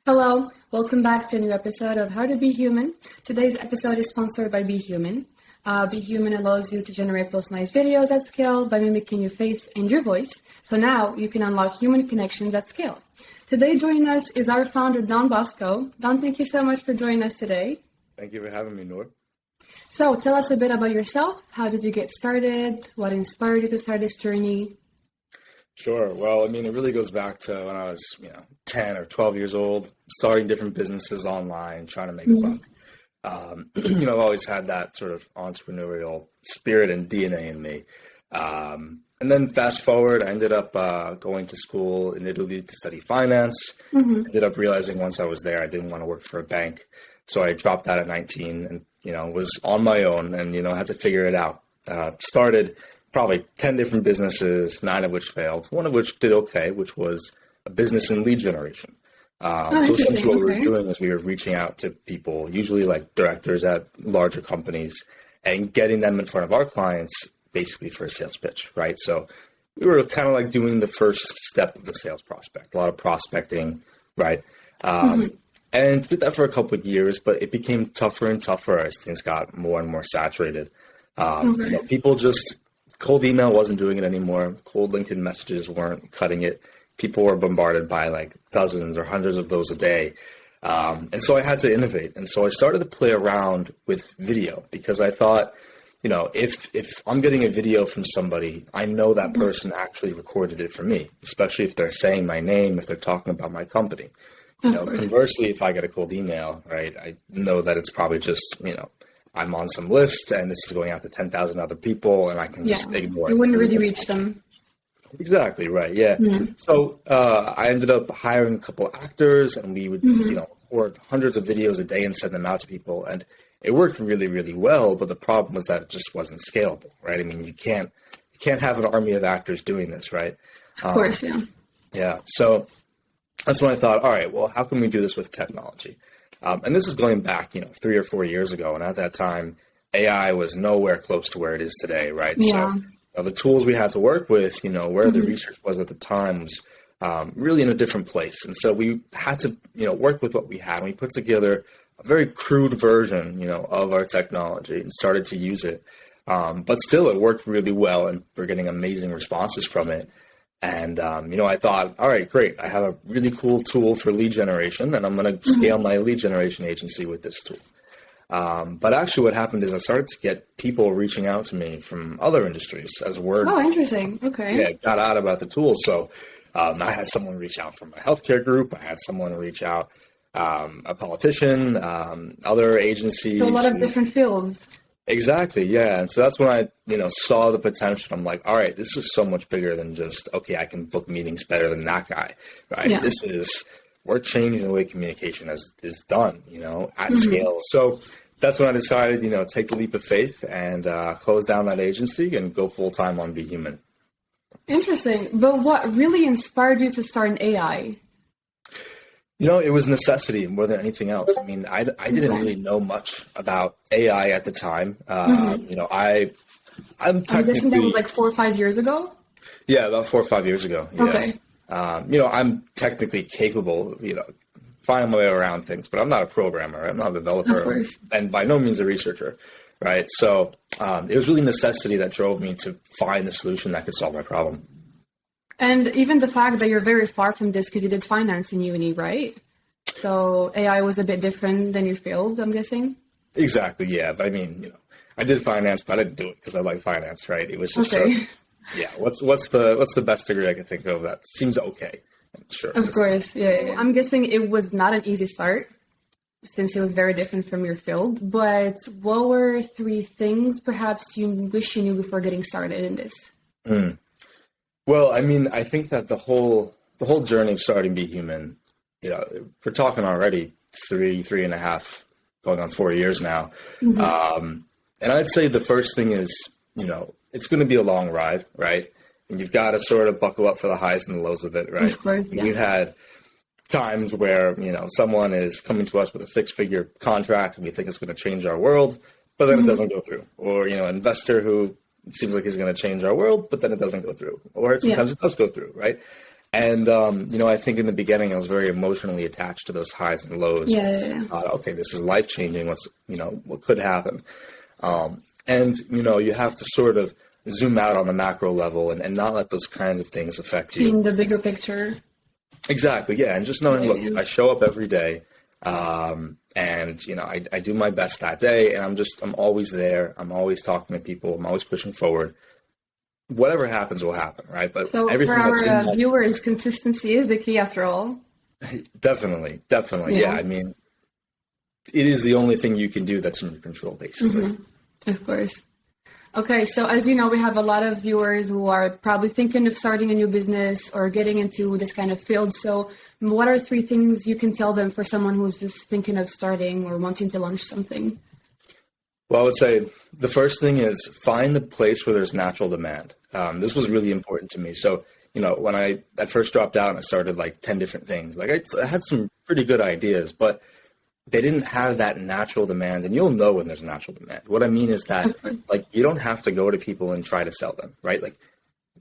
Hello, welcome back to a new episode of How to Be Human. Today's episode is sponsored by BHuman. BHuman allows you to generate personalized videos at scale by mimicking your face and your voice. So now you can unlock human connections at scale. Today joining us is our founder, Don Bosco. Don, thank you so much for joining us today. Thank you for having me, Noor. So tell us a bit about yourself. How did you get started? What inspired you to start this journey? Sure. Well, it really goes back to when I was, 10 or 12 years old, starting different businesses online, trying to make a buck. I've always had that sort of entrepreneurial spirit and DNA in me. And then fast forward, I ended up going to school in Italy to study finance. Ended up realizing once I was there, I didn't want to work for a bank. So I dropped out at 19 and, was on my own and, had to figure it out. Started probably 10 different businesses, 9 of which failed, one of which did okay, which was a business in lead generation. So essentially what we were doing is we were reaching out to people, usually like directors at larger companies, and getting them in front of our clients basically for a sales pitch, right? So we were kind of like doing the first step of the sales prospect, a lot of prospecting, right? And did that for a couple of years, but it became tougher and tougher as things got more and more saturated. People just, cold email wasn't doing it anymore. Cold LinkedIn messages weren't cutting it. People were bombarded by like dozens or hundreds of those a day. And so I had to innovate. And so I started to play around with video because I thought, if I'm getting a video from somebody, I know that person actually recorded it for me, especially if they're saying my name, if they're talking about my company. Conversely, if I get a cold email, right, I know that it's probably just, I'm on some list and this is going out to 10,000 other people and I can just ignore it. You wouldn't really reach them. Exactly, right, yeah. So I ended up hiring a couple of actors and we would, record hundreds of videos a day and send them out to people. And it worked really, really well, but the problem was that it just wasn't scalable, right? You can't have an army of actors doing this, right? Of course, yeah. Yeah, so that's when I thought, all right, well, how can we do this with technology? And this is going back, 3 or 4 years ago. And at that time, AI was nowhere close to where it is today, right? Yeah. So the tools we had to work with, where the research was at the time was really in a different place. And so we had to, work with what we had. And we put together a very crude version, of our technology and started to use it. But still, it worked really well and we're getting amazing responses from it. And, I thought, all right, great. I have a really cool tool for lead generation and I'm going to scale my lead generation agency with this tool. But actually what happened is I started to get people reaching out to me from other industries as word. Oh, interesting. Okay. Yeah, got out about the tool. So I had someone reach out from a healthcare group. I had someone reach out, a politician, other agencies. So a lot of different fields. Exactly. Yeah. And so that's when I, saw the potential. I'm like, all right, this is so much bigger than just, okay, I can book meetings better than that guy, right? Yeah. We're changing the way communication is done, at scale. So that's when I decided, take the leap of faith and close down that agency and go full time on BHuman. Interesting. But what really inspired you to start an AI? It was necessity more than anything else. I didn't really know much about AI at the time. I'm guessing that was like 4 or 5 years ago? Yeah, about 4 or 5 years ago. Yeah. Okay. I'm technically capable, finding my way around things, but I'm not a programmer. I'm not a developer. Of course. And by no means a researcher, right? So it was really necessity that drove me to find the solution that could solve my problem. And even the fact that you're very far from this because you did finance in uni, right? So AI was a bit different than your field, I'm guessing? Exactly, yeah. But I did finance, but I didn't do it because I like finance, right? It was just okay. Yeah, what's the best degree I could think of that seems okay? Sure. Of course, yeah. I'm guessing it was not an easy start since it was very different from your field. But what were 3 things perhaps you wish you knew before getting started in this? Well, I think that the whole journey of starting BHuman, we're talking already 3.5, going on 4 years now. And I'd say the first thing is, it's going to be a long ride, right? And you've got to sort of buckle up for the highs and the lows of it, right? Of course, yeah. We've had times where, someone is coming to us with a 6-figure contract and we think it's going to change our world, but then it doesn't go through. Or, an investor who seems like he's going to change our world, but then it doesn't go through. Or sometimes it does go through, right? And, I think in the beginning, I was very emotionally attached to those highs and lows. Yeah. Okay, this is life changing. What could happen? And you have to sort of zoom out on the macro level and not let those kinds of things affect you. Seeing the bigger picture. Exactly. Yeah. And just knowing, Yeah. look, I show up every day, and, I do my best that day, and I'm always there. I'm always talking to people. I'm always pushing forward. Whatever happens will happen, right? But So everything for our that's viewers, consistency is the key after all. definitely. Yeah. Yeah. I mean, it is the only thing you can do that's in your control, basically. Of course. Okay, so as you know, we have a lot of viewers who are probably thinking of starting a new business or getting into this kind of field. So what are 3 things you can tell them for someone who's just thinking of starting or wanting to launch something? Well, I would say the first thing is find the place where there's natural demand. This was really important to me. So, when I first dropped out and I started like 10 different things, like I had some pretty good ideas, but they didn't have that natural demand. And you'll know when there's natural demand. What I mean is that like, you don't have to go to people and try to sell them, right? Like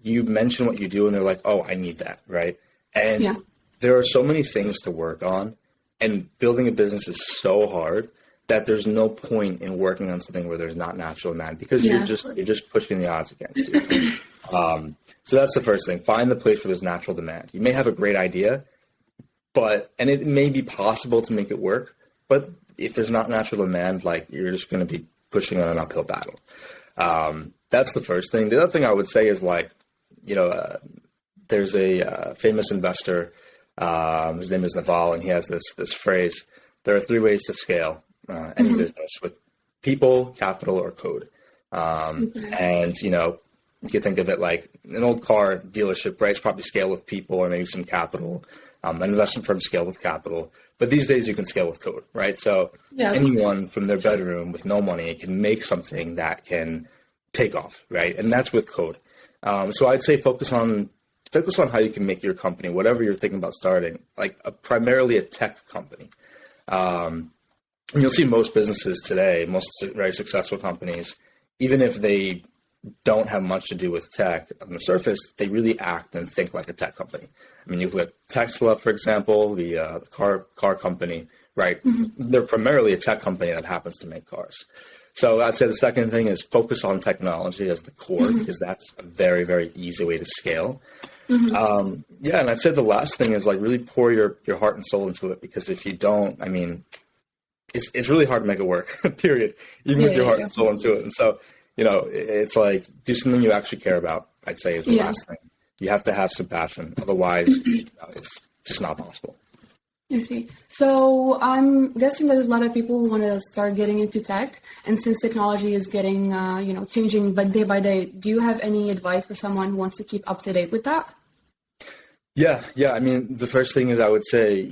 you mention what you do and they're like, oh, I need that. Right. And there are so many things to work on, and building a business is so hard that there's no point in working on something where there's not natural demand, because you're just pushing the odds against you. So that's the first thing. Find the place where there's natural demand. You may have a great idea, and it may be possible to make it work, but if there's not natural demand, like you're just going to be pushing on an uphill battle. That's the first thing. The other thing I would say is like, there's a famous investor, his name is Naval, and he has this phrase: there are 3 ways to scale any business: with people, capital, or code. And, you can think of it like an old car dealership, right? It's probably scale with people or maybe some capital. An investment firm scale with capital. But these days you can scale with code, right? So anyone from their bedroom with no money can make something that can take off, right? And that's with code. So I'd say focus on how you can make your company, whatever you're thinking about starting, like primarily a tech company. And you'll see most businesses today, most very successful companies, even if they don't have much to do with tech on the surface, they really act and think like a tech company. I mean, you look at Tesla, for example, the car company, right? They're primarily a tech company that happens to make cars. So I'd say the second thing is focus on technology as the core, because that's a very, very easy way to scale. And I'd say the last thing is like really pour your heart and soul into it, because if you don't, I mean, it's really hard to make it work, period, even with your heart and soul into it. And so, it's like do something you actually care about, I'd say, is the last thing. You have to have some passion. Otherwise, it's just not possible. I see. So I'm guessing there's a lot of people who want to start getting into tech. And since technology is getting, changing day by day, do you have any advice for someone who wants to keep up to date with that? Yeah. I mean, the first thing is I would say,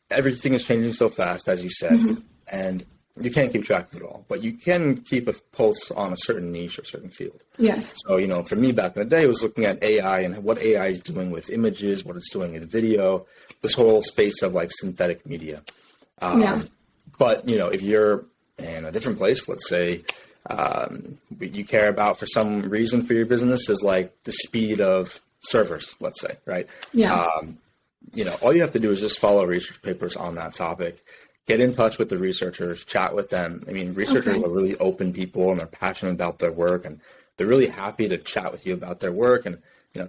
everything is changing so fast, as you said, and you can't keep track of it all, but you can keep a pulse on a certain niche or certain field. Yes. So, for me back in the day, I was looking at AI and what AI is doing with images, what it's doing with video, this whole space of like synthetic media. But, if you're in a different place, let's say what you care about for some reason for your business is like the speed of servers, let's say, right? All you have to do is just follow research papers on that topic. Get in touch with the researchers, chat with them. I mean, researchers are really open people, and they're passionate about their work, and they're really happy to chat with you about their work and,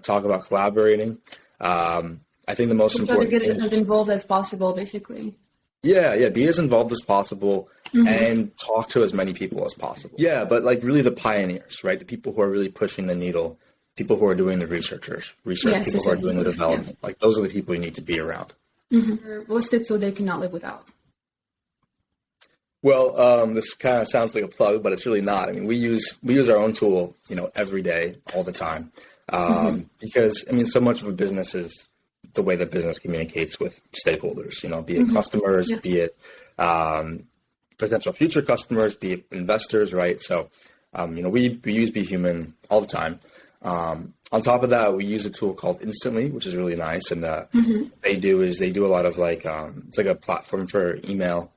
talk about collaborating. I think the most important thing is to get as involved as possible, basically. Yeah. Be as involved as possible and talk to as many people as possible. Yeah, but like really the pioneers, right? The people who are really pushing the needle, people who are doing the research, people who are doing the development. Like those are the people you need to be around. What's it so they cannot live without? Well, this kind of sounds like a plug, but it's really not. I mean, we use our own tool, every day, all the time, because I mean, so much of a business is the way that business communicates with stakeholders. Be it customers, be it potential future customers, be it investors, right? So, we use BHuman all the time. On top of that, we use a tool called Instantly, which is really nice, and what they do a lot of like it's like a platform for email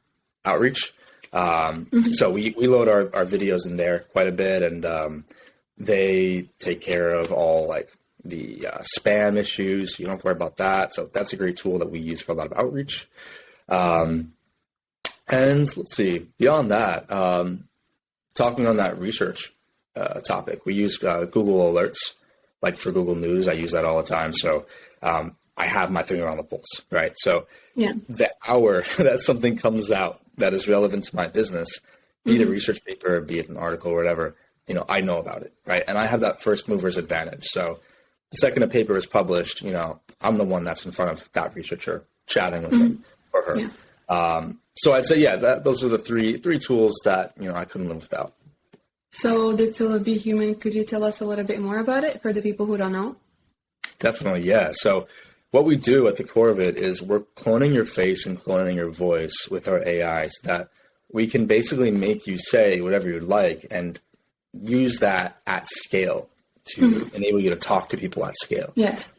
outreach. So we load our videos in there quite a bit, and they take care of all like the spam issues. You don't have to worry about that. So that's a great tool that we use for a lot of outreach. And let's see, beyond that, talking on that research topic, we use Google Alerts, like for Google News. I use that all the time. So I have my finger on the pulse, right? So the hour that something comes out that is relevant to my business, be it a research paper, be it an article or whatever, I know about it, right? And I have that first mover's advantage. So the second a paper is published, I'm the one that's in front of that researcher chatting with him or her. Yeah. So I'd say, those are the three tools that, I couldn't live without. So the tool of BHuman, could you tell us a little bit more about it for the people who don't know? Definitely, yeah. So what we do at the core of it is we're cloning your face and cloning your voice with our AI so that we can basically make you say whatever you like and use that at scale to enable you to talk to people at scale. Yes.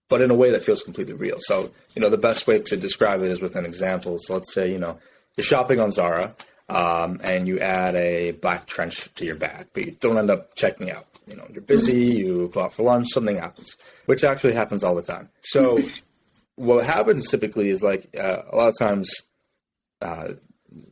But in a way that feels completely real. So, the best way to describe it is with an example. So let's say, you're shopping on Zara and you add a black trench to your bag, but you don't end up checking out. You're busy, you go out for lunch, something happens, which actually happens all the time. So what happens typically is a lot of times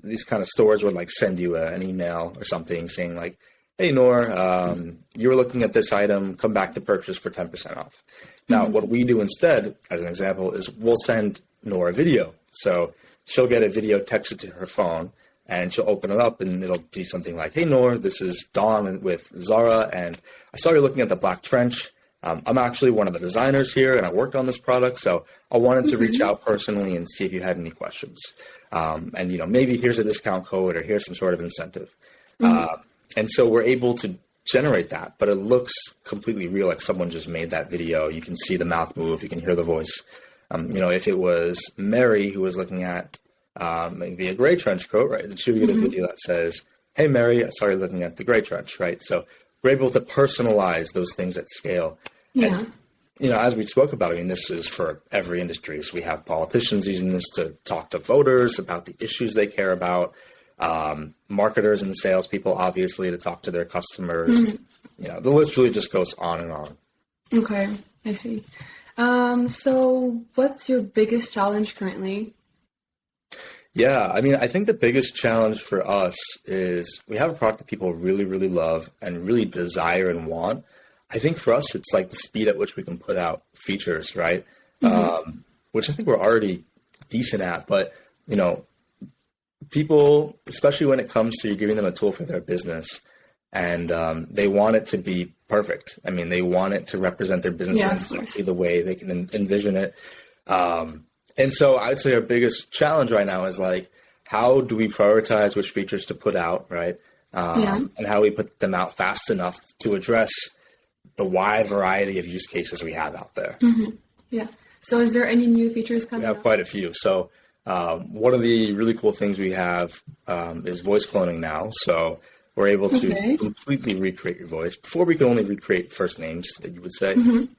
these kind of stores would send you an email or something saying hey, Noor, you were looking at this item, come back to purchase for 10% off. Now, what we do instead, as an example, is we'll send Noor a video. So she'll get a video texted to her phone, and she'll open it up, and it'll be something like, hey, Noor, this is Don with Zara, and I saw you looking at the black trench. I'm actually one of the designers here, and I worked on this product, so I wanted to reach out personally and see if you had any questions. And, maybe here's a discount code or here's some sort of incentive. And so we're able to generate that, but it looks completely real, like someone just made that video. You can see the mouth move, you can hear the voice. If it was Mary who was looking at maybe a gray trench coat, right, then she would get a video that says, hey, Mary, I saw you looking at the gray trench, right? So we're able to personalize those things at scale. Yeah. And, as we spoke about, this is for every industry. So we have politicians using this to talk to voters about the issues they care about. Marketers and salespeople, obviously, to talk to their customers. The list really just goes on and on. Okay, I see. So what's your biggest challenge currently? Yeah, I think the biggest challenge for us is we have a product that people really, really love and really desire and want. I think for us, it's the speed at which we can put out features, right? Which I think we're already decent at, but, people, especially when it comes to giving them a tool for their business, and they want it to be perfect. They want it to represent their business in exactly the way they can envision it. And so I'd say our biggest challenge right now is how do we prioritize which features to put out, right? And how we put them out fast enough to address the wide variety of use cases we have out there. Yeah. So is there any new features coming out? We have quite a few. So one of the really cool things we have is voice cloning now. So we're able to completely recreate your voice. Before we could only recreate first names that you would say,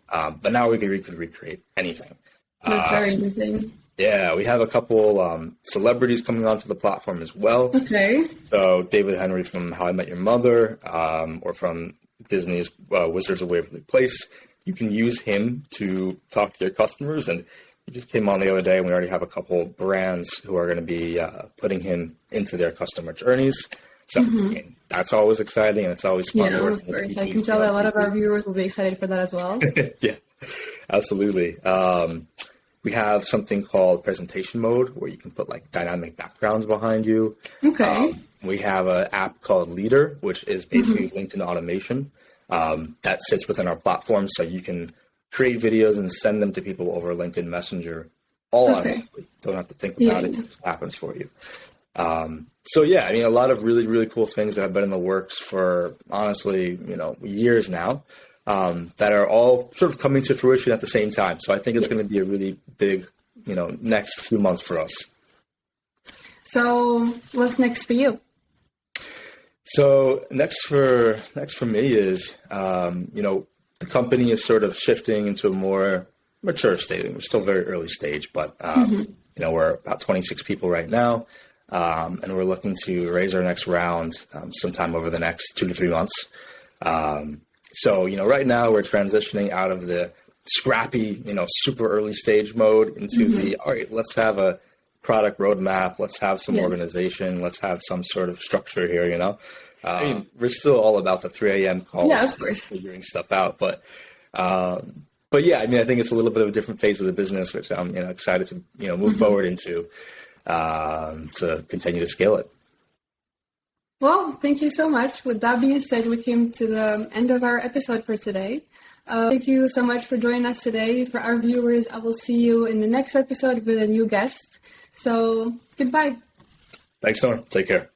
but now we could recreate anything. That's very interesting. Yeah, we have a couple celebrities coming onto the platform as well. Okay. So David Henry from How I Met Your Mother, or from Disney's Wizards of Waverly Place. You can use him to talk to your customers, and he just came on the other day, and we already have a couple brands who are going to be putting him into their customer journeys. So that's always exciting, and it's always fun. Yeah, of course. I can tell that a lot of our viewers will be excited for that as well. Yeah, absolutely. We have something called presentation mode, where you can put dynamic backgrounds behind you. Okay. We have an app called Leader, which is basically LinkedIn automation that sits within our platform. So you can create videos and send them to people over LinkedIn Messenger all automatically. Don't have to think about it. It just happens for you. So yeah, a lot of really, really cool things that have been in the works for, honestly, years now, that are all sort of coming to fruition at the same time. So I think it's going to be a really big, next few months for us. So what's next for you? So next for me is, the company is sort of shifting into a more mature state. We're still very early stage, but, we're about 26 people right now. And we're looking to raise our next round sometime over the next 2 to 3 months. So, right now we're transitioning out of the scrappy, super early stage mode into the, all right, let's have a product roadmap. Let's have some organization. Let's have some sort of structure here, I mean, we're still all about the 3 a.m. calls, yeah, of course, figuring stuff out. But yeah, I mean, I think it's a little bit of a different phase of the business, which I'm, excited to, move forward into to continue to scale it. Well, thank you so much. With that being said, we came to the end of our episode for today. Thank you so much for joining us today. For our viewers, I will see you in the next episode with a new guest. So, goodbye. Thanks, Nora. Take care.